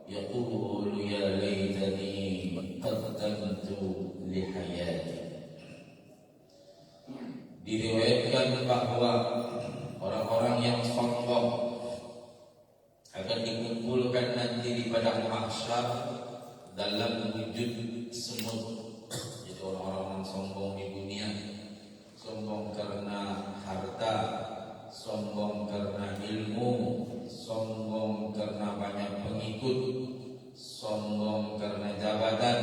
yaqulu ya laitani qaddamtu li hayati. Diriwayatkan bahwa orang-orang yang sombong akan dikumpulkan nanti di padang mahsyar dalam wujud semut. Jadi orang-orang yang sombong di dunia, sombong karena harta, sombong karena ilmu, sombong karena banyak pengikut, sombong karena jabatan,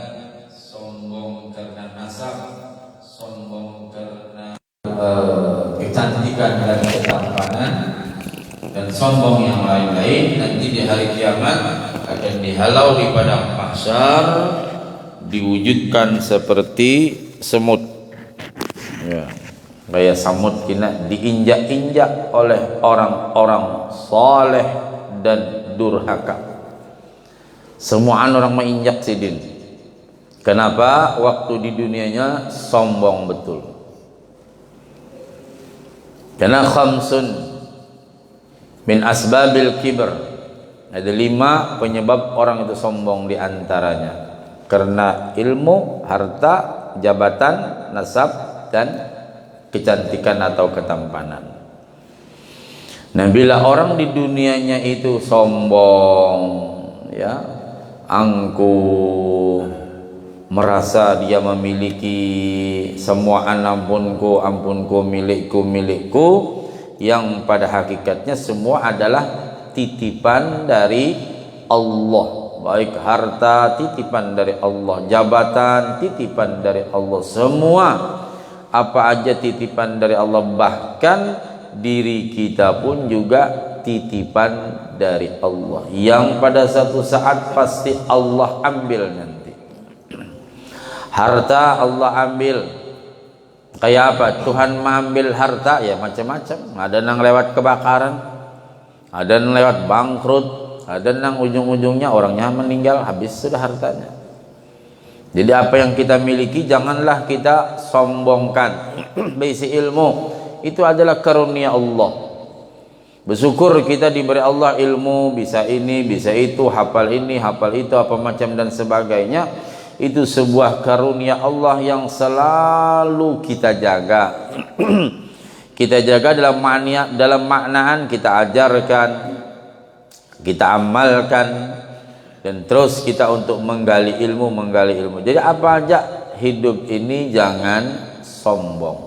sombong karena nasab, sombong karena kecantikan dan ketampanan, dan sombong yang lain-lain. Nanti di hari kiamat akan dihalau di padang mahsyar, diwujudkan seperti semut. Ya, kayak semut kena diinjak-injak oleh orang-orang saleh dan durhaka. Semuaan orang menginjak sidin. Kenapa? Waktu di dunianya sombong betul. Karena khamsun min asbabil kibr, ada 5 penyebab orang itu sombong, di antaranya karena ilmu, harta, jabatan, nasab, dan kecantikan atau ketampanan. Nah, bila orang di dunianya itu sombong, ya, angkuh, merasa dia memiliki semua, ampunku, milikku, yang pada hakikatnya semua adalah titipan dari Allah. Baik harta titipan dari Allah, jabatan titipan dari Allah, semua apa aja titipan dari Allah, bahkan diri kita pun juga titipan dari Allah yang pada satu saat pasti Allah ambil nanti. Harta Allah ambil. Kayak apa? Tuhan mengambil harta ya macam-macam. Ada yang lewat kebakaran, ada yang lewat bangkrut, ada yang ujung-ujungnya orangnya meninggal, habis sudah hartanya. Jadi apa yang kita miliki janganlah kita sombongkan. Bisi ilmu itu adalah karunia Allah. Bersyukur kita diberi Allah ilmu, bisa ini, bisa itu, hafal ini, hafal itu, apa macam dan sebagainya. Itu sebuah karunia Allah yang selalu kita jaga. Kita jaga dalam maknaan, kita ajarkan, kita amalkan, dan terus kita untuk menggali ilmu. Jadi apa aja hidup ini jangan sombong.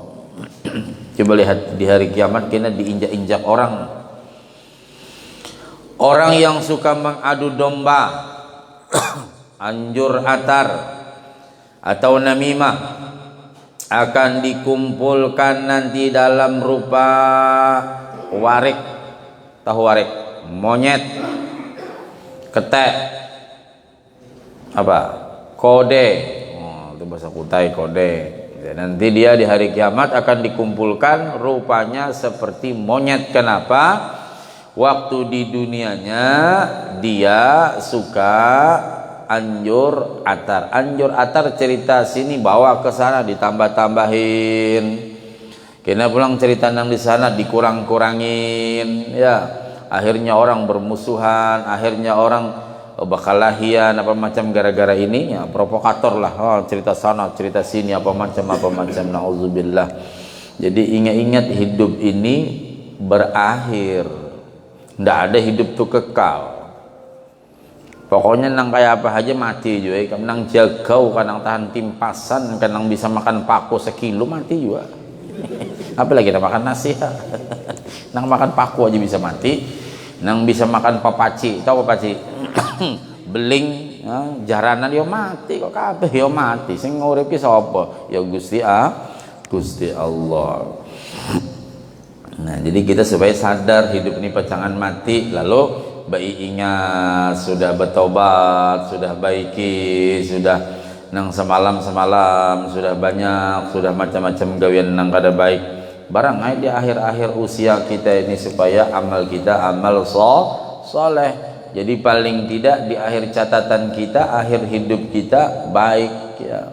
Coba lihat di hari kiamat kita diinjak-injak orang. Orang yang suka mengadu domba, anjur atar atau namimah, akan dikumpulkan nanti dalam rupa warik. Tahu warik? Monyet, ketek, apa? Kode. Itu bahasa Kutai, kode. Nanti dia di hari kiamat akan dikumpulkan rupanya seperti monyet. Kenapa? Waktu di dunianya dia suka anjur atar. Anjur atar cerita sini bawa ke sana ditambah-tambahin. Kena pulang cerita nang di sana dikurang-kurangin, ya. Akhirnya orang bermusuhan, akhirnya orang bakalahian apa macam gara-gara ini, ya, provokator lah. Oh, cerita sana, cerita sini apa macam nauzubillah. Jadi ingat-ingat hidup ini berakhir. Nggak ada hidup tuh kekal. Pokoknya nang kayak apa aja mati juga. Nang jagau, kadang tahan timpasan, kadang bisa makan paku sekilo mati juga. Apalagi nang makan nasi ya. Nang makan paku aja bisa mati. Nang bisa makan papaci, tahu papaci? Beling, ya, jaranan dia mati kok kabeh dia mati. Sing urip ki sapa? Ya Gusti Allah. Nah, jadi kita supaya sadar hidup ini pecangan mati, lalu baik ingat, sudah bertobat, sudah baiki, sudah nang semalam sudah banyak, sudah macam-macam gawian nang kada baik. Barang di akhir-akhir usia kita ini supaya amal kita amal soleh. Jadi paling tidak di akhir catatan kita, akhir hidup kita baik, ya.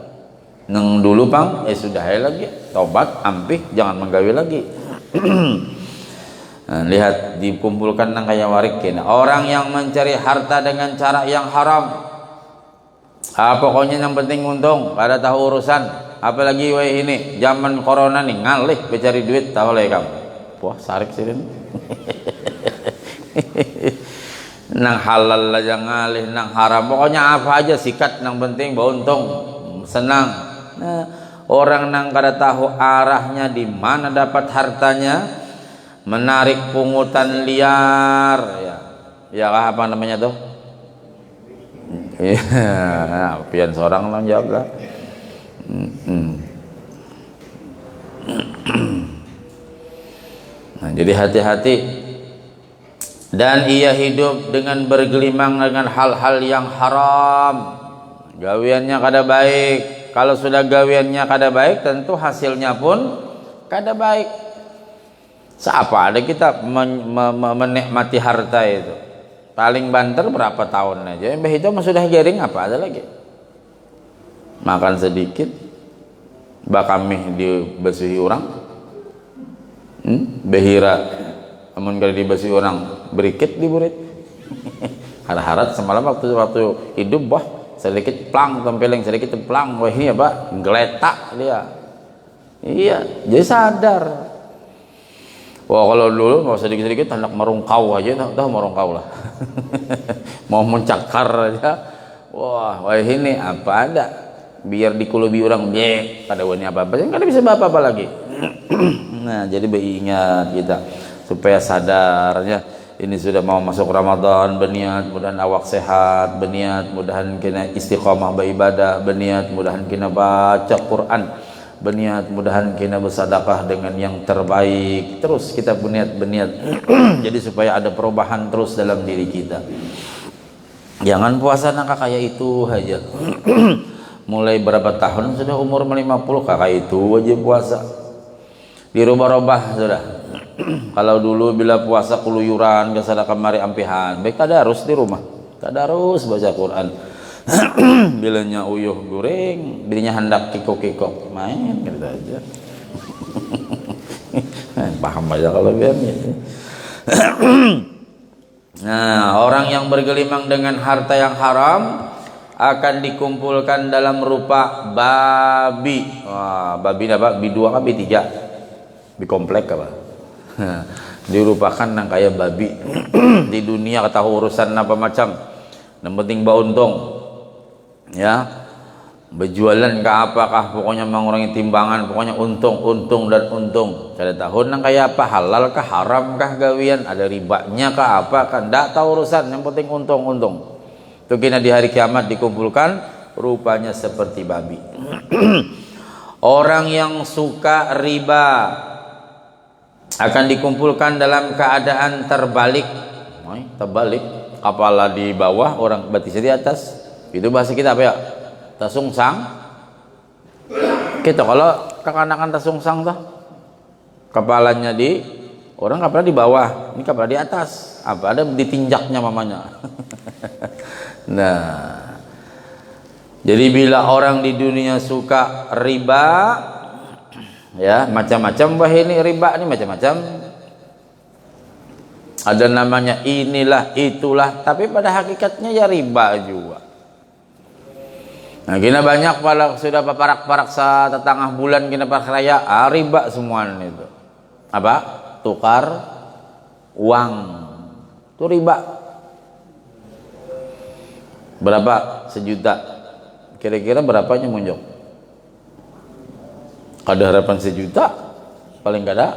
Nang dulu sudah lagi tobat, ampih, jangan menggawi lagi. Nah, lihat dikumpulkan nang kaya warikin. Orang yang mencari harta dengan cara yang haram. Pokoknya yang penting untung, kada tahu urusan. Apalagi ini zaman corona nih, ngalih mencari duit, tahu lah kamu. Wah, sarik sih ini. Nang halal aja ngalih, nang haram. Pokoknya apa aja sikat, nang penting untung, senang. Nah, orang nang kada tahu arahnya di mana dapat hartanya, menarik pungutan liar, ya apa namanya tuh? Iya, pian seorang lang jaga. Nah, jadi hati-hati. Dan ia hidup dengan bergelimang dengan hal-hal yang haram. Gawiannya kada baik. Kalau sudah gawiannya kada baik, tentu hasilnya pun kada baik. Siapa ada kita menikmati harta itu? Paling banter berapa tahun aja, mbah itu mah sudah garing, apa ada lagi? Makan sedikit, bakamih dibasuhi orang, behira, amun kali dibasuhi orang, berikit diburit. Harap-harap semalam waktu hidup, wah sedikit plang, tempeleng sedikit plang, wah ini apa? Geletak dia. Iya, jadi sadar. Wah kalau dulu mau sedikit-sedikit hendak merungkau aja, tahu merungkau lah. Mau mencakar aja. Wah ini apa ada? Biar dikulubi orang, kada wani apa-apa, kan kada bisa apa-apa lagi. Nah jadi beringat kita supaya sadarnya ini sudah mau masuk Ramadan, berniat mudahan awak sehat, berniat mudahan kena istiqomah beribadah, berniat mudahan kena baca Quran, berniat mudahan kita bersedekah dengan yang terbaik. Terus kita berniat jadi supaya ada perubahan terus dalam diri kita. Jangan puasa nangka kayak itu aja. Mulai berapa tahun sudah umur 50 kayak itu aja puasa. Dirubah-rubah sudah. Kalau dulu bila puasa keluyuran ke sana kemari ampihan, baik tadarus di rumah, tadarus baca Quran. Bilanya uyuh goreng, bilinya hendak kikok-kikok main gitu aja. Paham aja kalau biar gitu. Nah, orang yang bergelimang dengan harta yang haram akan dikumpulkan dalam rupa babi. Wah, babi apa? B2 apa B3? Bikomplek apa? Dirupakan nang kayak babi. Di dunia kata urusan apa macam. Yang penting untung. Ya, berjualan ke apakah pokoknya mengurangi timbangan, pokoknya untung dan untung. Kada tahu nang kayak apa, halal kah haram kah gawian, ada ribanya kah apa kan, ndak tahu urusan, yang penting untung. Itu kena di hari kiamat dikumpulkan rupanya seperti babi. Orang yang suka riba akan dikumpulkan dalam keadaan terbalik. Kepala di bawah, orang batisnya di atas. Itu bahasa kita apa ya? Tasungsang. Kita kalau kekanakan tasungsang tuh, kepalanya di orang, kepala di bawah, ini kepala di atas. Apa ada ditinjaknya mamanya? Nah, jadi bila orang di dunia suka riba, ya macam-macam, wah ini riba ini macam-macam. Ada namanya inilah itulah, tapi pada hakikatnya ya riba juga. Nah, kena banyak pada sudah parak-parak sa tetangah bulan kena raya, riba semua itu. Apa? Tukar uang. Itu riba. Berapa? 1 juta. Kira-kira berapanya munjok? Ada harapan 1 juta? Paling kada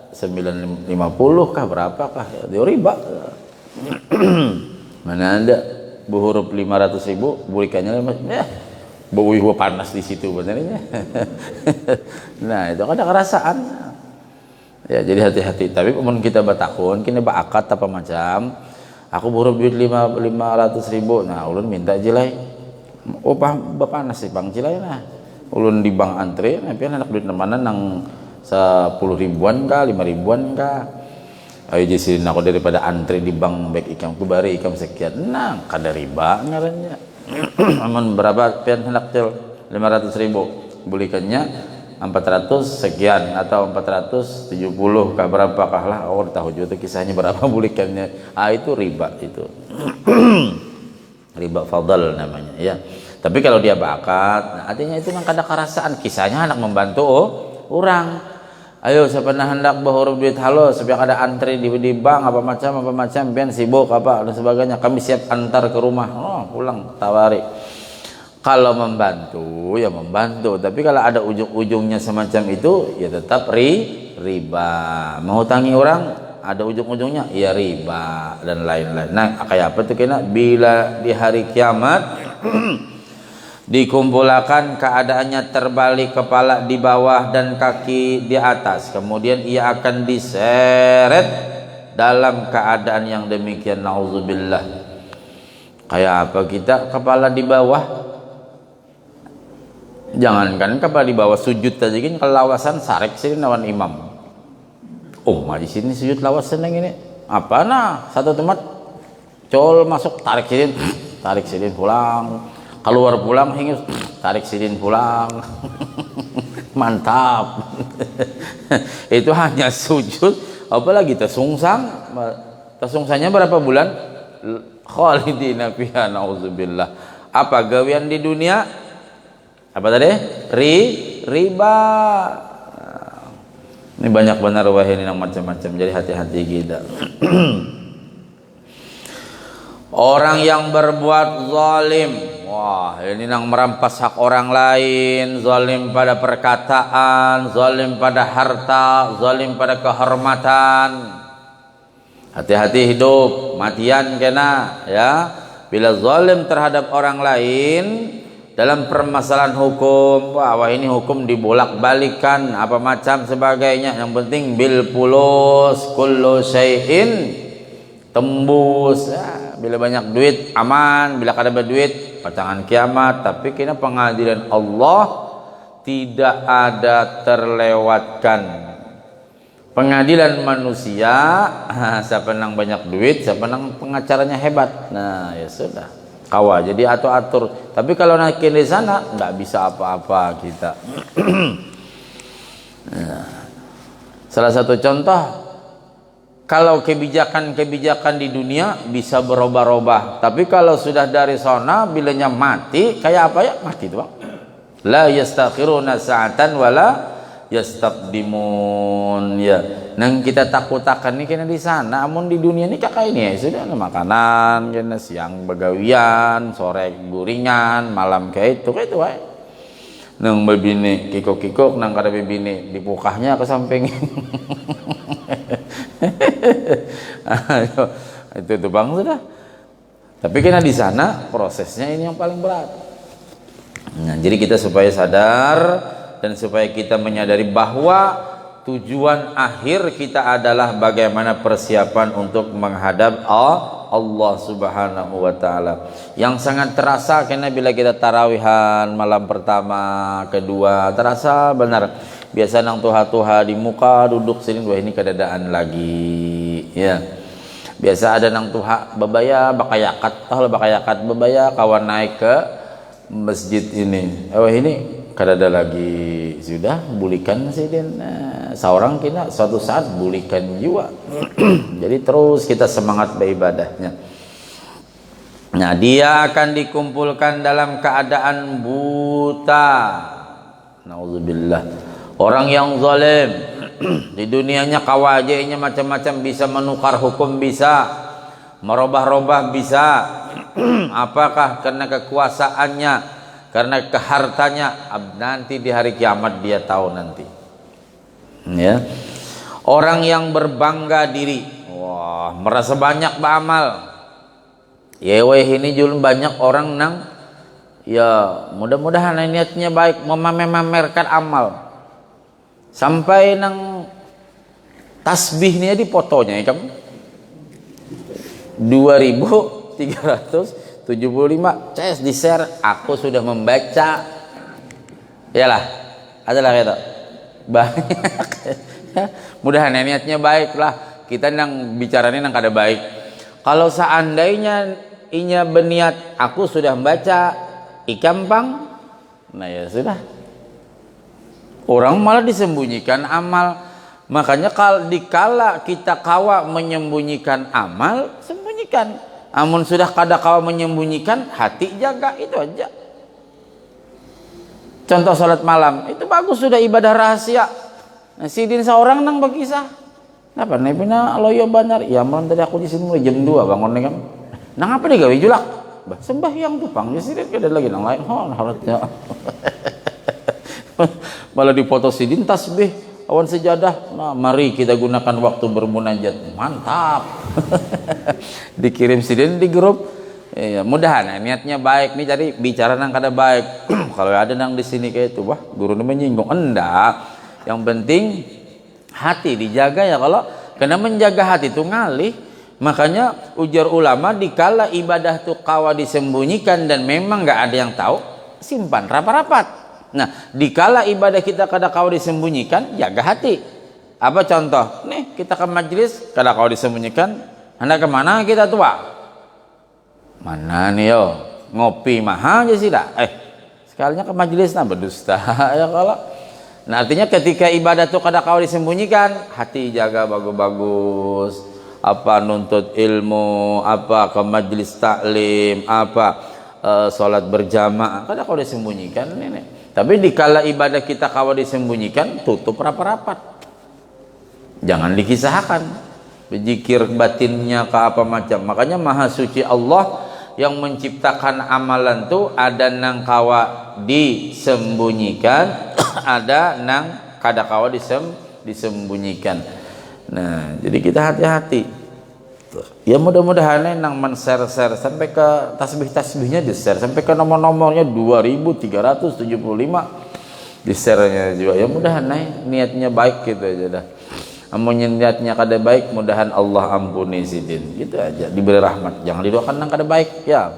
950 kah berapa kah? Itu riba. Mana ada berhuruf 500.000 burikannya bau panas di situ benernya. Nah itu kan ada kerasaan ya, jadi hati-hati. Tapi umum kita batakun kini bakat apa macam, aku buru duit 500.000, nah ulun minta jilai, oh panas sih bang jilai, nah ulun di bank antre, tapi anak duit mana nang 10 ribuan kah 5 ribuan kah, ayo jisin aku daripada antre di bank baik ikam ku bari ikam sekian, nah kada riba ngarannya. Aman berapa pian hendak cel 500.000 belikannya 400 sekian atau 470 kah berapakah lah, oh tahu juga kisahnya berapa bulikannya. Itu riba itu. Riba fadl namanya ya. Tapi kalau dia bakat, nah artinya itu memang ada kerasaan, kisahnya anak membantu orang. Ayo siapa hendak berhuruf duit halus, supaya ada antri di bank apa macam biar sibuk apa dan sebagainya, kami siap antar ke rumah. Oh pulang tawari. Kalau membantu ya membantu, tapi kalau ada ujung-ujungnya semacam itu ya tetap riba. Menghutangi orang ada ujung-ujungnya ya riba dan lain-lain. Nah kayak apa tuh kena bila di hari kiamat dikumpulkan keadaannya terbalik, kepala di bawah dan kaki di atas, kemudian ia akan diseret dalam keadaan yang demikian. Nauzubillah. Kayak apa kita kepala di bawah? Jangankan kepala di bawah, sujud aja gini kalau lawasan sarek sini lawan imam. Oh, di sini sujud lawasan yang ini. Apa nah? Satu tempat col masuk tarik sidin pulang. Keluar pulang hingga tarik sidin pulang. Mantap. Itu hanya sujud, apalagi tersungsang. Tersungsangnya berapa bulan? Khalidina fiha nauzubillah. Apa gawean di dunia? Apa tadi? Riba. Ini banyak benar wah ini yang macam-macam, jadi hati-hati kita. Orang yang berbuat zalim, wah ini yang merampas hak orang lain, zalim pada perkataan, zalim pada harta, zalim pada kehormatan. Hati-hati hidup, matian kena ya. Bila zalim terhadap orang lain dalam permasalahan hukum, wah ini hukum dibolak-balikan apa macam sebagainya, yang penting bil pulus kullu syai'in tembus ya. Bila banyak duit aman, bila kada berduit pacangan kiamat. Tapi kena pengadilan Allah tidak ada terlewatkan. Pengadilan manusia siapa nang banyak duit, siapa nang pengacaranya hebat, nah ya sudah kawa jadi atur-atur. Tapi kalau naikin di sana nggak bisa apa-apa kita. Nah, salah satu contoh, kalau kebijakan-kebijakan di dunia bisa berubah-ubah, tapi kalau sudah dari sana bilanya mati kayak apa ya mati itu bang. La yastakhiruna sa'atan wala yastaqdimun ya. Nang kita takut-takkan nih kena di sana, amun di dunia ini kakak ini ya sudah ada makanan, kena siang begawian, sore guringan, malam kayak itu wae. Nang bebini kikuk-kikuk, nang kada bebini dipukahnya ke samping. itu bang sudah. Tapi kena di sana prosesnya ini yang paling berat. Nah, jadi kita supaya sadar dan supaya kita menyadari bahwa tujuan akhir kita adalah bagaimana persiapan untuk menghadap Allah Subhanahu wa taala. Yang sangat terasa karena bila kita tarawihan malam pertama, kedua, terasa benar. Biasa nang tuha-tuha di muka duduk sini, wah ini kedadaan lagi ya. Biasa ada nang tuha babaya bakayakat, bakayakat babaya kawan naik ke masjid ini. Wah ini kadada lagi sudah bulikan sih dan seorang kita suatu saat bulikan juga. Jadi terus kita semangat beribadahnya. Nah dia akan dikumpulkan dalam keadaan buta. Nauzubillah. Orang yang zalim di dunianya kawajainya macam-macam, bisa menukar hukum, bisa merubah-rubah, bisa apakah karena kekuasaannya, karena kehartanya, nanti di hari kiamat dia tahu nanti ya. Orang yang berbangga diri, wah merasa banyak beramal yewe ini julun banyak orang nang ya mudah-mudahan niatnya baik memamerkan amal sampai nang tasbihnya di fotonya ya kamu 2375 CS di share, aku sudah membaca yalah adalah gitu banyak. Mudahan niatnya baik lah, kita nang bicaranya nang kada baik. Kalau seandainya inya berniat aku sudah membaca ikampang, nah ya sudah Orang malah disembunyikan amal. Makanya kalau dikala kita kawa menyembunyikan amal, sembunyikan. Amun sudah kada kawa menyembunyikan, hati jaga, itu aja. Contoh salat malam, itu bagus, sudah ibadah rahasia. Nah, sidin seorang nang berkisah. Apa nih pina loyo banar? Ya malam tadi aku di sini mulai jam 2 bangun nih kan. Nang apa nih gawe julak? Sembahyang tuh pang, sidin kada lagi nang lain. Oh, harusnya. Malah dipoto sidin tasbih awan sejadah. Nah, mari kita gunakan waktu bermunajat. Mantap. Dikirim sidin di grup. Ya, mudahan niatnya baik nih, jadi bicara nang kada baik. Kalau ada nang di sini kayak itu, wah guru menyinggung. Enggak. Yang penting hati dijaga ya. Kalau kena menjaga hati itu ngalih. Makanya ujar ulama, dikala ibadah tuh kawa disembunyikan dan memang nggak ada yang tahu, simpan rapat-rapat. Nah, dikala ibadah kita kada kawa disembunyikan, jaga hati. Apa contoh? Nih, kita ke majelis kada kawa disembunyikan, hendak kemana kita tua? Mana nih yo? Ngopi mahal aja sih dah. Sekalinya ke majelis nah berdusta ya kalau. Nah, artinya ketika ibadah tuh kada kawa disembunyikan, hati jaga bagus-bagus. Apa nuntut ilmu, apa ke majelis taklim, apa sholat berjamaah, kada kawa disembunyikan ini. Tapi dikala ibadah kita kawa disembunyikan, tutup rapat-rapat. Jangan dikisahkan. Berzikir batinnya ke apa macam. Makanya maha suci Allah yang menciptakan amalan tuh ada nang kawa disembunyikan, ada nang kada kawa disembunyikan. Nah, jadi kita hati-hati. Ya mudah-mudahan nang men-share-share sampai ke tasbih-tasbihnya di-share, sampai ke nomor-nomornya 2375 di-share-nya juga. Ya mudahan niatnya baik gitu aja dah. Amun niatnya kada baik, mudahan Allah ampuni sidin. Gitu aja, diberi rahmat. Jangan didoakan nang kada baik ya.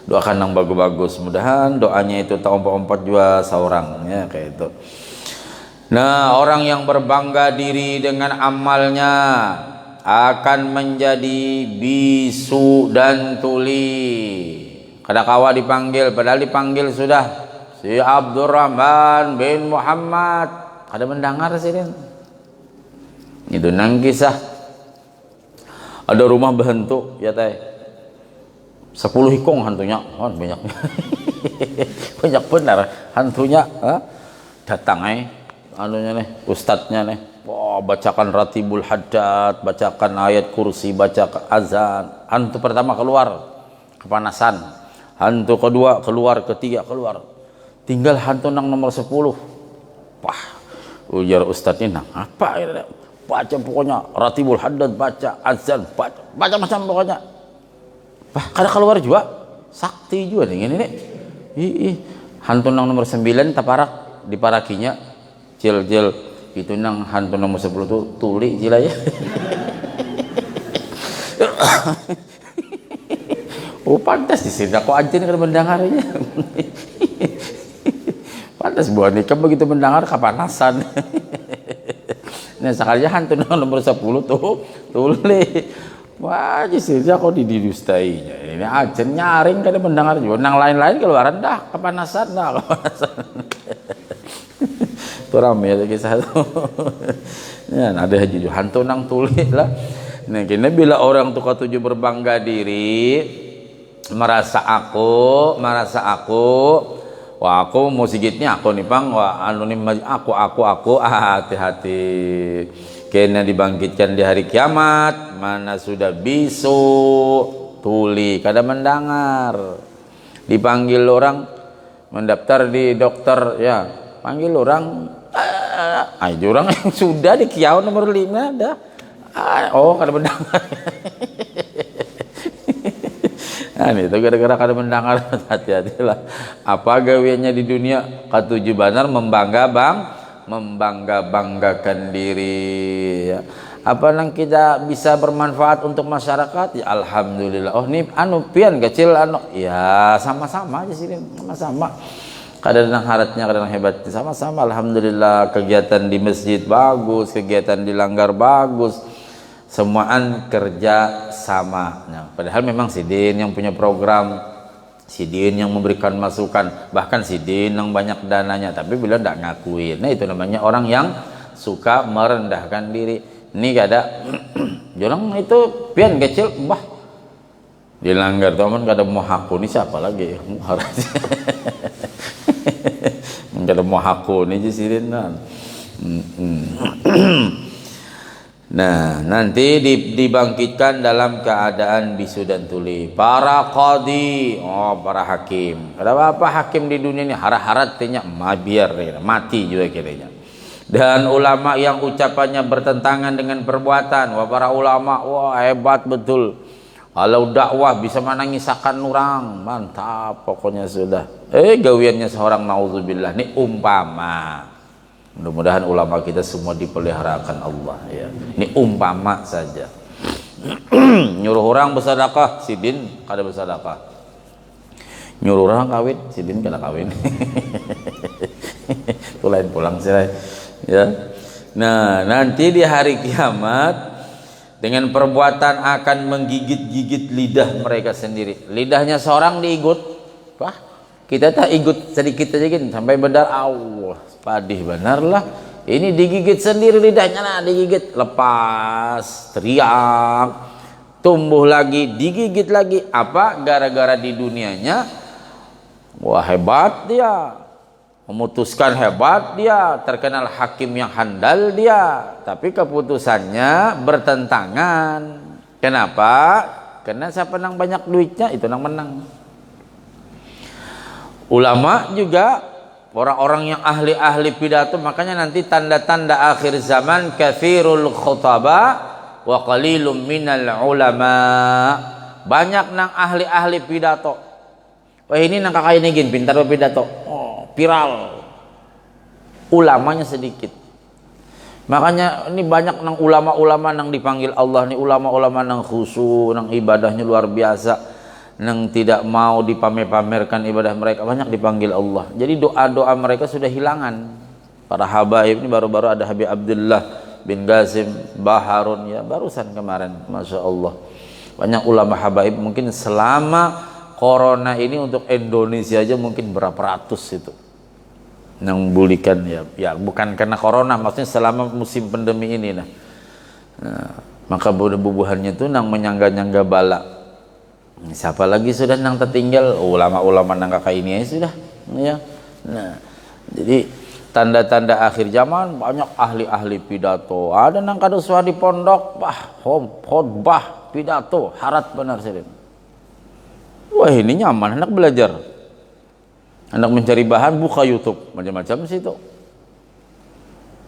Doakan nang bagus-bagus. Mudahan doanya itu tak ompat-ompat juga seorang ya kayak itu. Nah, orang yang berbangga diri dengan amalnya akan menjadi bisu dan tuli. Kada kawa dipanggil, padahal dipanggil sudah si Abdurrahman bin Muhammad. Kada mendengar sidin. Itu nang kisah ada rumah berhantu ya teh 10 hikong hantunya. Oh, banyak. Banyak benar hantunya. Datang anunya nih, ustadznya nih. Wah, bacakan Ratibul Haddad, bacakan ayat kursi, bacakan azan. Hantu pertama keluar, kepanasan. Hantu kedua keluar, ketiga keluar. Tinggal hantu nang nomor 10. Wah, ujar ustadznya, nang apa ini? Baca pokoknya Ratibul Haddad, baca azan, baca macam pokoknya. Wah, kada keluar juga. Sakti juga nih ini nih. Hantu nang nomor 9 taparak diparakinya. Jil itu nang hantu nomor 10 tuh tuli jila ya. Oh, pantas di sini kok anjing kada mendengarnya. Pantas buat nikah begitu mendengar kapanasan. Nah, sekalinya hantu nomor 10 tuh tuli. Wah, justru kok didustainya. Ini aja nyaring kada mendengar juga. Nang lain-lain keluaran dah kepanasan dah. Itu ramai ya kisah itu. Ya, ada haji hantu nang tuli lah. Nah, kini bila orang tuh ketujuh berbangga diri, merasa aku, wah aku musikitnya aku nih pang, wah anonim aku, hati-hati. Kena dibangkitkan di hari kiamat, mana sudah bisu, tuli, kada mendengar. Dipanggil orang, mendaftar di dokter, ya, panggil orang, orang yang sudah di kiau nomor 5 dah. Oh, kada mendengar. Nah, itu gara-gara kada mendengar, hati-hatilah. Apa gawiannya di dunia? Ketujuh benar membanggakan diri ya. Apa nang kita bisa bermanfaat untuk masyarakat ya alhamdulillah. Oh ini pian kecil ya sama-sama aja sih, sama-sama. Kadang haratnya kadang hebatnya sama-sama, alhamdulillah. Kegiatan di masjid bagus, kegiatan di langgar bagus, semuaan kerja sama. Nah, padahal memang sidin yang punya program Si Din yang memberikan masukan, bahkan si Din yang banyak dananya, tapi beliau tidak ngakuin. Nah itu namanya orang yang suka merendahkan diri. Ini kada jorang itu pian kecil bah dilanggar teman kada mau haku ni siapa lagi harus kada mau haku ni si Din. Nah, nanti dibangkitkan dalam keadaan bisu dan tuli. Para qadi, para hakim. Ada apa hakim di dunia ini? Harat-harat tinya biar mati juga kiranya. Dan ulama yang ucapannya bertentangan dengan perbuatan. Wah, para ulama, wah hebat betul. Kalau dakwah bisa menangisakan orang, mantap pokoknya sudah. Gawiannya seorang naudzubillah ini umpama. Mudah-mudahan ulama kita semua dipeliharakan Allah ya. Ini umpama saja. Nyuruh orang bersedekah, sidin kada bersedekah. Nyuruh orang kawin, sidin kada kawin. Itu lain pulang sih ya. Nah, nanti di hari kiamat dengan perbuatan akan menggigit-gigit lidah mereka sendiri. Lidahnya seorang diigut. Wah, kita tak ikut sedikit aja kan sampai benar Allah padih benarlah ini digigit sendiri lidahnya, nah digigit lepas teriak tumbuh lagi digigit lagi. Apa gara-gara di dunianya wah hebat dia memutuskan, hebat dia terkenal hakim yang handal dia, tapi keputusannya bertentangan. Kenapa? Karena siapa yang banyak duitnya itu yang menang. Ulama juga orang-orang yang ahli-ahli pidato, makanya nanti tanda-tanda akhir zaman kathirul khutaba wa qalilum minal ulama. Banyak nang ahli-ahli pidato. Wah ini nang kakak ini gin pintar pidato. Oh, viral. Ulamanya sedikit. Makanya ini banyak nang ulama-ulama nang dipanggil Allah nih, ulama-ulama nang khusyuk, nang ibadahnya luar biasa. Yang tidak mau dipamer-pamerkan ibadah mereka, banyak dipanggil Allah. Jadi doa-doa mereka sudah hilangan. Para habaib ini baru-baru ada Habib Abdullah bin Ghazim Baharun ya barusan kemarin, masya Allah. Banyak ulama habaib mungkin selama corona ini untuk Indonesia aja mungkin berapa ratus itu yang bulikan ya bukan karena corona, maksudnya selama musim pandemi ini nah maka bubuhannya itu nang menyangga-nyangga bala. Siapa lagi sudah nang tertinggal ulama-ulama nang kakak ini sudah ya. Nah jadi tanda-tanda akhir zaman banyak ahli-ahli pidato. Ada nang kada suah di pondok khotbah pidato harat benar sih. Wah ini nyaman anak belajar, anak mencari bahan buka YouTube macam-macam situ.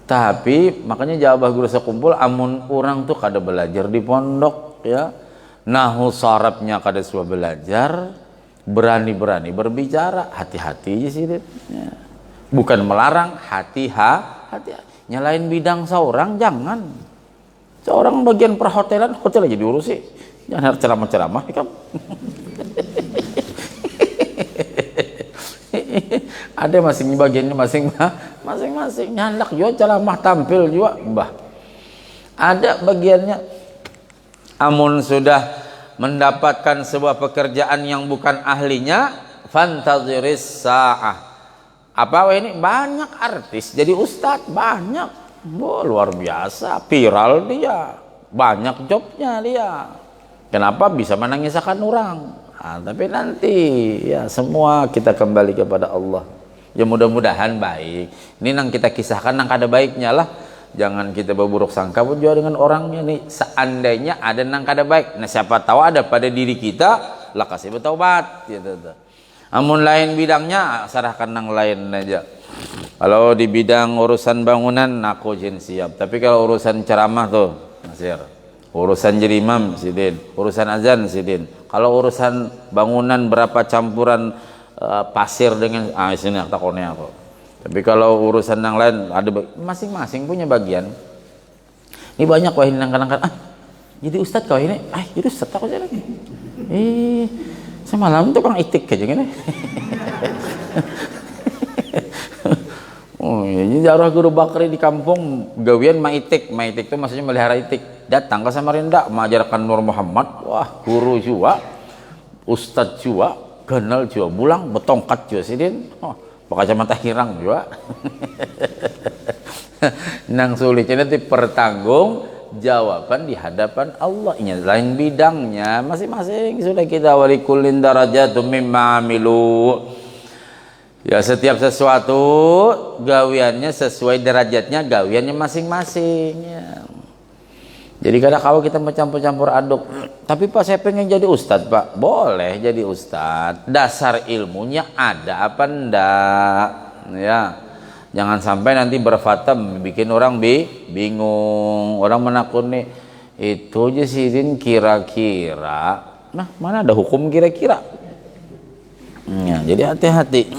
Tapi makanya Jawa Guru sekumpul amun orang tuh kada belajar di pondok ya. Nahu sarapnya kada suah belajar, berani-berani berbicara, hati-hati aja sih ya. Bukan melarang, hati nyalain bidang seorang jangan. Seorang bagian perhotelan, hotel aja diurusi. Jangan harus ceramah-ceramah kan. Ada masing bagiannya masing-masing nyandak juga ceramah tampil juga mbah. Ada bagiannya. Amun sudah mendapatkan sebuah pekerjaan yang bukan ahlinya, fantaziris sa'ah. Apa ini banyak artis jadi ustadz banyak, luar biasa, viral dia, banyak jobnya dia. Kenapa bisa menangisakan orang? Tapi nanti ya semua kita kembali kepada Allah. Ya mudah-mudahan baik. Ini nang kita kisahkan nang kada baiknya lah. Jangan kita berburuk sangka pun juga dengan orangnya nih. Seandainya ada nang kada baik, nah siapa tahu ada pada diri kita, lah kasih bertaubat gitu. Amun lain bidangnya serahkan nang lain aja. Kalau di bidang urusan bangunan aku jin siap, tapi kalau urusan ceramah tuh Nasir, urusan jadi imam sidin, urusan azan sidin. Kalau urusan bangunan berapa campuran pasir dengan sini takonnya aku. Tapi kalau urusan yang lain ada masing-masing punya bagian. Ini banyak wah ini nangkan jadi ustadz kau ini, jadi ustadz aku aja lagi. Semalam tuh kang itik aja gini. Oh, ini Jarah Guru Bakri di kampung gawian maitik itu maksudnya melihara itik. Datang ke Samarinda mengajarkan Nur Muhammad, wah guru juga, ustadz juga, kenal juga bulang betongkat juga sidin pakai kacamata hirang juga nang sulitnya nanti pertanggung jawaban di hadapan Allah. Ini lain bidangnya masing-masing. Sudah kita walikullin darajatum mimma amilu. Ya setiap sesuatu gawiannya sesuai derajatnya gawiannya masing-masing ya. Jadi kadang kalau kita mencampur-campur aduk, tapi Pak saya pengen jadi ustadz Pak, boleh jadi ustadz, dasar ilmunya ada apa enggak ya. Jangan sampai nanti berfatam bikin orang bingung, orang menakuni itu aja sidin kira-kira. Nah mana ada hukum kira-kira ya, jadi hati-hati.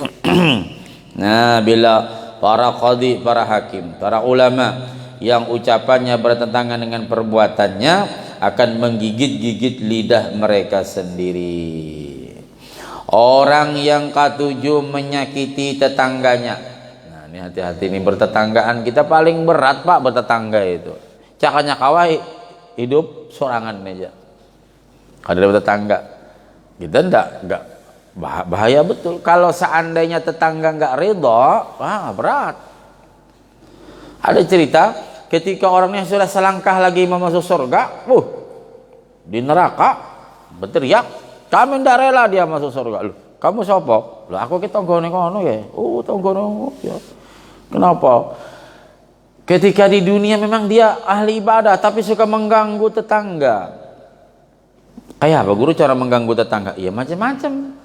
Nah bila para qadhi, para hakim, para ulama yang ucapannya bertentangan dengan perbuatannya akan menggigit-gigit lidah mereka sendiri. Orang yang ketujuh menyakiti tetangganya. Nah ini hati-hati nih, bertetanggaan kita paling berat Pak, bertetangga itu cakanya kawai hidup sorangan aja kada ada tetangga kita enggak bahaya betul. Kalau seandainya tetangga enggak ridho, wah berat. Ada cerita ketika orangnya sudah selangkah lagi masuk surga, di neraka berteriak, kami tidak rela dia masuk surga. Loh, kamu siapa? Lah aku kita tonggone kono ya. Tonggone ya. Kenapa? Ketika di dunia memang dia ahli ibadah tapi suka mengganggu tetangga. Kayak apa guru cara mengganggu tetangga? Iya macam-macam.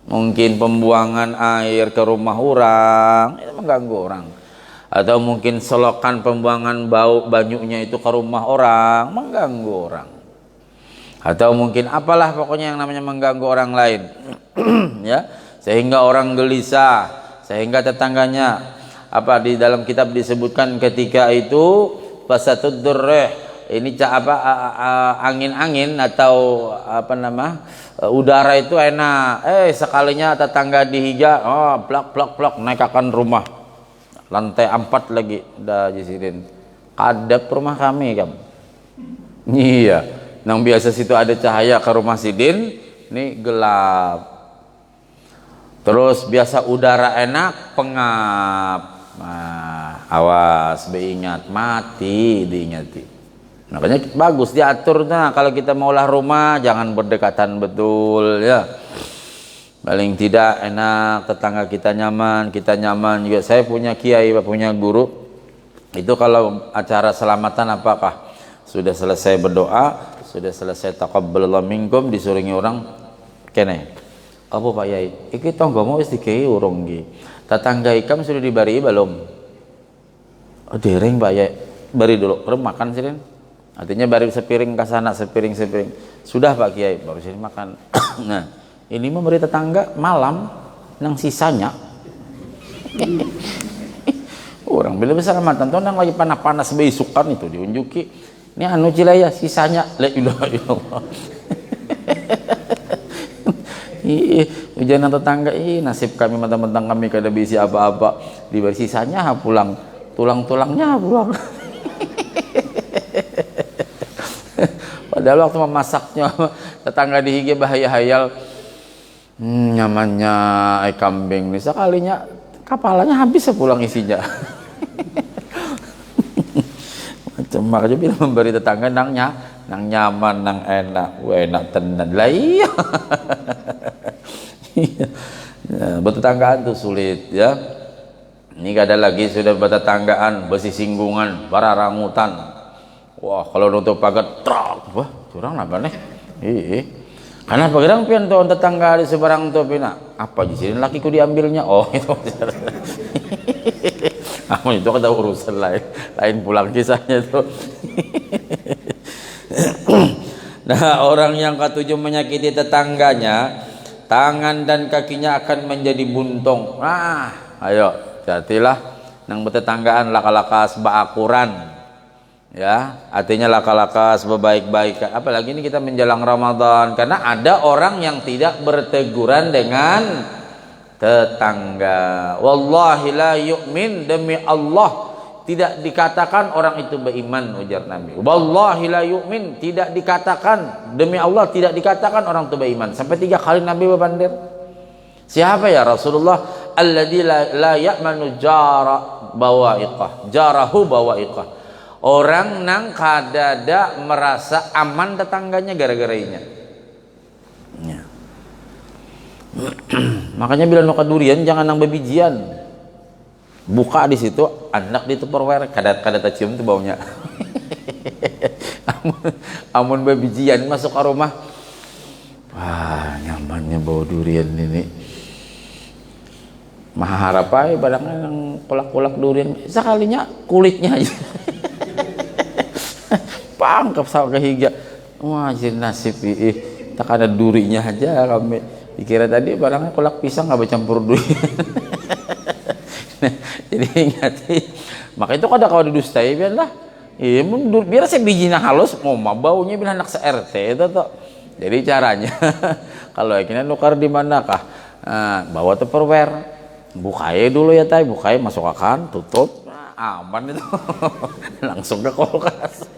Mungkin pembuangan air ke rumah orang, itu mengganggu orang. Atau mungkin selokan pembuangan banyunya itu ke rumah orang, mengganggu orang. Atau mungkin apalah pokoknya yang namanya mengganggu orang lain. Ya, sehingga orang gelisah, sehingga tetangganya di dalam kitab disebutkan ketika itu fasatud durrih, ini angin-angin atau udara itu enak. Sekalinya tetangga dihiga, plak naik akan rumah. Lantai 4 lagi dah jisidin kadap rumah kami kan iya nang biasa situ ada cahaya ke rumah sidin ini gelap terus biasa udara enak pengap. Nah, awas beingat mati diingati makanya bagus diatur. Nah kalau kita maulah rumah jangan berdekatan betul ya. Paling tidak enak, tetangga kita nyaman juga. Saya punya kiai, punya guru. Itu kalau acara selamatan apakah sudah selesai berdoa, sudah selesai taqabbalallahu minkum, disuruhi orang kene. Apa Pak Yai? Iki tanggamu wis dikei urung iki. Tetangga ikam sudah dibari belum? Oh, dereng Pak Yai. Bari dulu, belum makan sih. Artinya bari sepiring ke sana, sepiring. Sudah Pak Kiai, baru sini makan. Nah, ini memberi tetangga malam nang sisanya orang bila besar matan tuh nang lagi panas-panas beisukan itu diunjuki ini anu cilaya sisanya la ilaha illallah. Hujan tetangga nasib kami mentang-mentang kami kada bisa apa-apa diberi sisanya pulang tulang-tulangnya pulang. Padahal waktu memasaknya tetangga dihige bahaya hayal nyamannya kambing nih sekalinya kepalanya habis sepulang isinya. Macam aja bila memberi tetangga nang nyaman nang enak tenan lah iya. Bertetanggaan tuh sulit ya. Ini ada lagi sudah bertetanggaan bersinggungan para rangutan. Wah kalau nutup pagar truk wah curang apa nih karena pagirang pian tuh tetangga di seberang tuh pina apa di sini lakiku diambilnya itu itu kata urusan lain pulang kisahnya tuh. Nah orang yang ketujuh menyakiti tetangganya tangan dan kakinya akan menjadi buntung. Ayo jadilah nang bertetanggaan laka-laka sebaakuran ya artinya laka-laka sebaik-baik. Apalagi ini kita menjelang Ramadan karena ada orang yang tidak berteguran dengan tetangga. Wallahi la yu'min, demi Allah tidak dikatakan orang itu beriman, ujar Nabi. Wallahi la yu'min, tidak dikatakan, demi Allah tidak dikatakan orang itu beriman. Sampai 3 kali Nabi berbandir. Siapa ya Rasulullah? Alladzi la ya'manu jarahu bawa'iqah. Orang nang kadada merasa aman tetangganya gara-gara inya. Ya. Makanya bila nuka durian jangan nang bebijian. Buka di situ, anak di Tupperware, kada cium tuh baunya. amun bebijian masuk ke rumah, wah nyamannya bau durian ini. Maha harapai barangnya yang kolak-kolak durian, sekalinya kulitnya aja. Pangkep sama kehiga, wah jadi nasib ih, tak ada durinya aja kami. Dikira tadi barangnya kolak pisang nggak bercampur durian. Jadi ingat, maka itu kalau didustai biarlah, iya biar saya bijinya halus, mau baunya bilang anak se-RT itu tuh. Jadi caranya, kalau akhirnya nukar di manakah, bawa Tupperware, bukai dulu ya tay, bukai masuk akan, tutup, aman itu, langsung ke kulkas.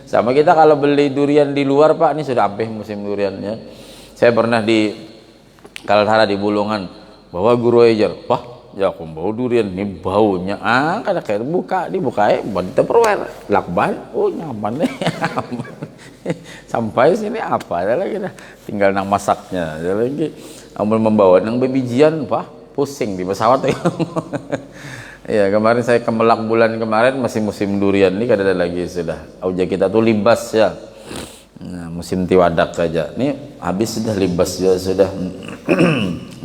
Sama kita kalau beli durian di luar Pak, ini sudah hampir musim duriannya. Saya pernah di Kaltara di Bulungan, bawa guru ajar, wah ya aku bau durian ini baunya, kada kayak dibuka buat Tupperware, lakban, oh nyaman nih. Sampai sini apa ada lagi dah, tinggal nang masaknya, ada lagi, ambil membawa nang bebijian, wah pusing di pesawat ya. Ya kemarin saya ke Melak bulan kemarin masih musim durian nih, kada ada lagi sudah. Auja kita tuh libas ya. Nah, musim tiwadak saja. Nih habis sudah libas juga sudah.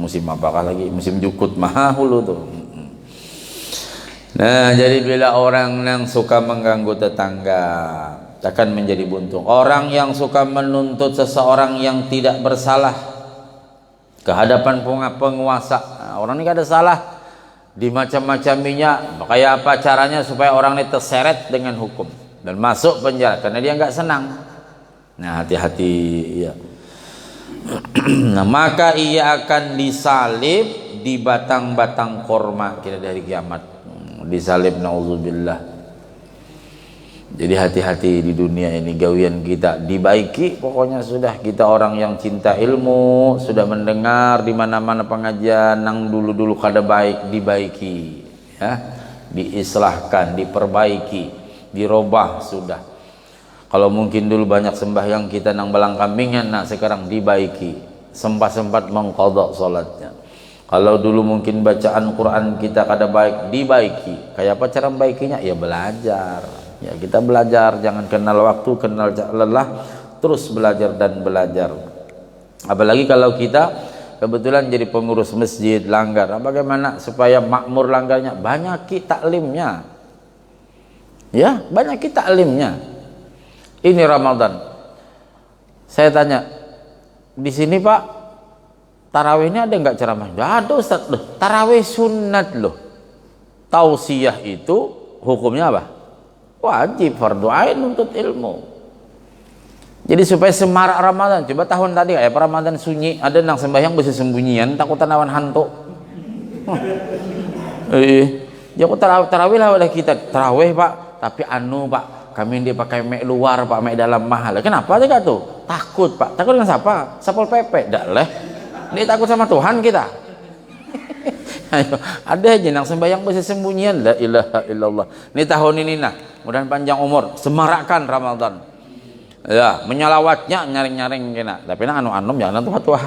Musim apakah lagi? Musim jukut mahulu tuh. Nah, jadi bila orang yang suka mengganggu tetangga akan menjadi buntung. Orang yang suka menuntut seseorang yang tidak bersalah ke hadapan penguasa. Nah, orang ini kada salah, dimacam-macaminya. Kayak apa caranya supaya orang ini terseret dengan hukum dan masuk penjara karena dia nggak senang. Nah, hati-hati ya. Nah, maka ia akan disalib di batang-batang korma kira dari kiamat. Disalib, naudzubillah. Jadi hati-hati di dunia ini, gawian kita dibaiki. Pokoknya sudah, kita orang yang cinta ilmu, sudah mendengar di mana-mana pengajian nang dulu-dulu kada baik, dibaiki ya, diislahkan, diperbaiki, dirobah sudah. Kalau mungkin dulu banyak sembahyang kita nang balang kambingan, nah sekarang dibaiki, sempat-sempat mengqadha salatnya. Kalau dulu mungkin bacaan Quran kita kada baik, dibaiki. Kayak apa cara membaikinya? Ya belajar. Ya kita belajar, jangan kenal waktu, kenal lelah, terus belajar dan belajar. Apalagi kalau kita kebetulan jadi pengurus masjid, langgar, bagaimana supaya makmur langgarnya? Banyaki taklimnya. Ya, banyaki taklimnya. Ini Ramadan, saya tanya, di sini Pak, tarawih ini ada nggak ceramah? Nggak ada Ustaz loh, tarawih sunat loh. Tausiyah itu hukumnya apa? Wajib, fardu ain untuk ilmu. Jadi supaya semarak Ramadan, coba tahun tadi kayak Ramadan sunyi, ada nang sembahyang bisa sembunyian, takutan awan hantu. Ya aku tarawih lah oleh kita, tarawih Pak, tapi Pak. Kami dia pakai mek luar Pak, mek dalam mahal. Kenapa dia tuh? Takut Pak. Takut dengan siapa? Sapol PP. Dak leh. Dia takut sama Tuhan kita. Ayo, ada aja nang sembahyang bisa sembunyian. La ilaha illallah. Ini tahun ini nah, mudah panjang umur, semarakkan Ramadan. Ya, menyalawatnya nyaring-nyaring kena. Tapi nah anu-anum jangan tua-tua.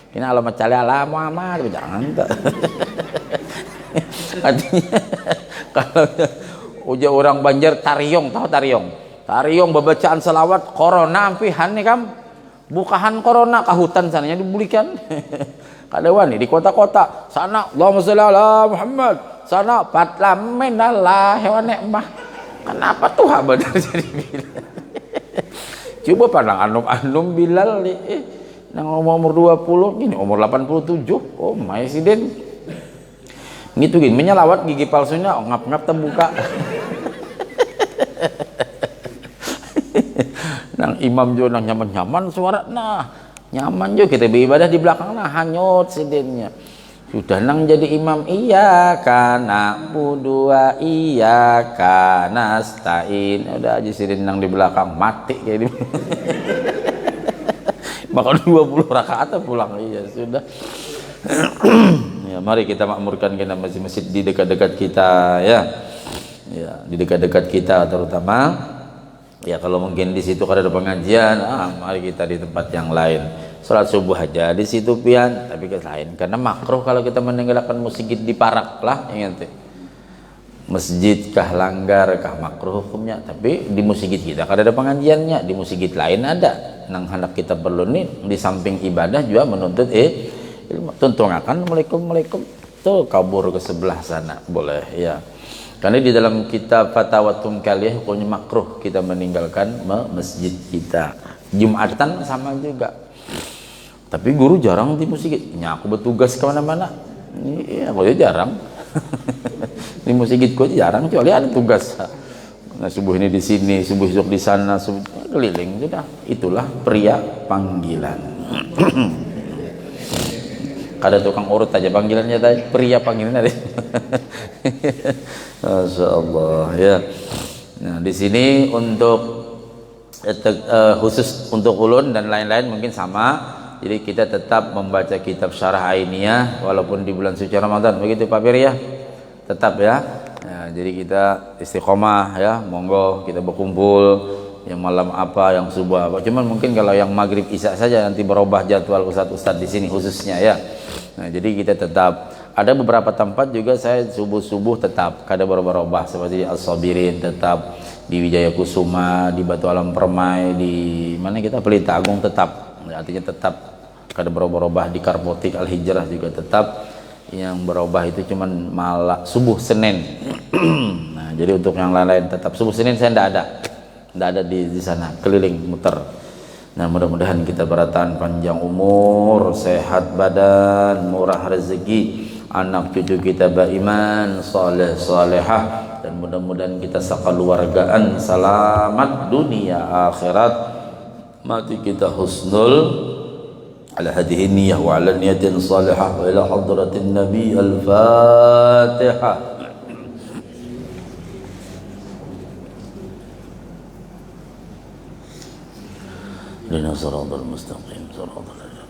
Kena alamat cale ala Muhammad jangan. Artinya kalau uja orang Banjar tariong, tahu tariong? Tariong bacaan selawat corona ampihan nih kam. Bukahan corona ke hutan sananya dibulikan. Kadawani di kota-kota sana Allahumma sholli ala Muhammad, sana patlamen Allah hewan mah. Kenapa tuh benar jadi Bilal? Coba pandang anum Bilal nang umur 20 ini umur 87. Oh, presiden. Gitu gini, menyalawat gigi palsunya ngap-ngap terbuka. Nang imam juga nang nyaman-nyaman suara, nah nyaman juga kita beribadah di belakang nah hanyut sidennya. Sudah nang jadi imam, iya kana budua iya kana stain. Udah aja sirin nang di belakang mati kayak ini. Maka 20 rakaat pulang, iya sudah. Ya, mari kita makmurkan kena masjid-masjid di dekat-dekat kita ya. Ya, di dekat-dekat kita terutama. Ya kalau mungkin di situ ada pengajian, mari kita di tempat yang lain. Salat subuh aja di situ pian, tapi ke lain karena makruh kalau kita meninggalkan masjid di parak lah, ingat. Masjid kah langgar kah makruh hukumnya, tapi di masjid kita kada ada pengajiannya, di masjid lain ada. Nang hendak kita perlu nih di samping ibadah juga menuntut ilmu. Tuntungakan Assalamualaikum tuh kabur ke sebelah sana boleh ya. Karena di dalam kitab Fatwa Tungkaliyah hukumnya makruh kita meninggalkan masjid kita. Jumatan sama juga. Tapi guru jarang di masjid. Ya aku bertugas kemana-mana. Iya, aku jarang. Di masjidku jarang, kecuali ada tugas. Nah, subuh ini di sini, subuh esok di sana, subuh keliling sudah. Itulah pria panggilan. Kada tukang urut aja panggilannya tadi, pria panggilan ada. Masya Allah ya. Nah di sini untuk khusus untuk ulun dan lain-lain mungkin sama. Jadi kita tetap membaca kitab Syarah Ainiyah walaupun di bulan suci Ramadan, begitu Pak Pir ya, tetap ya. Nah, jadi kita istiqomah ya, monggo kita berkumpul yang malam apa, yang subuh apa. Cuman mungkin kalau yang maghrib isya saja nanti berubah jadwal ustadz-ustadz di sini khususnya ya. Nah jadi kita tetap. Ada beberapa tempat juga saya subuh-subuh tetap kada berubah-ubah seperti di Al-Sabirin tetap, di Wijaya Kusuma, di Batu Alam Permai, di mana kita Pelita Agung tetap. Artinya tetap kada berubah-ubah, di Karpotik Al-Hijrah juga tetap. Yang berubah itu cuman malah subuh Senin. Nah, jadi untuk yang lain-lain tetap subuh Senin saya ndak ada di sana, keliling muter. Nah, mudah-mudahan kita beratahan panjang umur, sehat badan, murah rezeki, anak cucu kita beriman, saleh salehah, dan mudah-mudahan kita sakaluargaan selamat dunia akhirat, mati kita husnul ala hadhihi niyyah wa ala niyatin salihah wa ila hadratin nabi al-fatihah. Lina siratal mustaqim siratal ladzina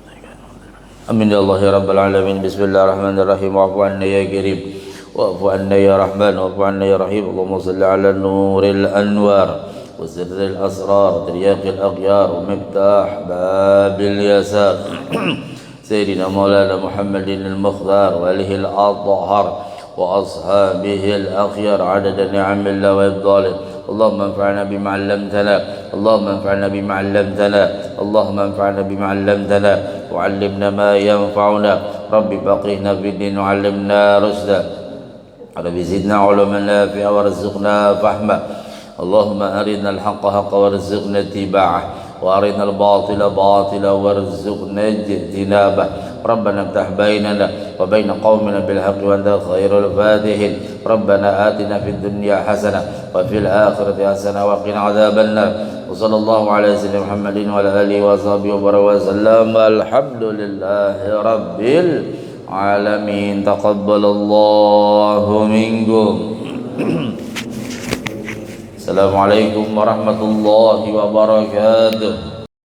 amin ya Allah ya rabbal alamin. Bismillahirrahmanirrahim. Wa'fu anna ya karim wa'fu anna ya rahman wa'fu anna ya rahim. Allahumma salli ala nuril anwar wa sirril asrar tiryaqil aghyar wa miftah babil yasar sayyidina maulana Muhammadin al-mukhtar wa alihi al-athhar wa ashabihi al-akhyar adada ni'amillah wa ibdalih. اللهم انفعنا بما علمتنا اللهم انفعنا بما علمتنا اللهم انفعنا بما علمتنا وعلمنا ما ينفعنا رب فقهنا في الدين وعلمنا رشدا رب زدنا علما نافعا وارزقنا فهما اللهم أرنا الحق حقا وارزقنا اتباعه وأرنا الباطل باطلا وارزقنا اجتنابه ربنا افتح بيننا وبين قومنا بالحق وأنت خير الفاتحين ربنا آتنا في الدنيا حسنة وفي الآخرة حسنة وقنا عذاب النار وصلى الله على سيدنا محمد وعلى آله وصحبه وسلم. الحمد لله رب العالمين. تقبل الله منكم. Assalamualaikum warahmatullahi wabarakatuh.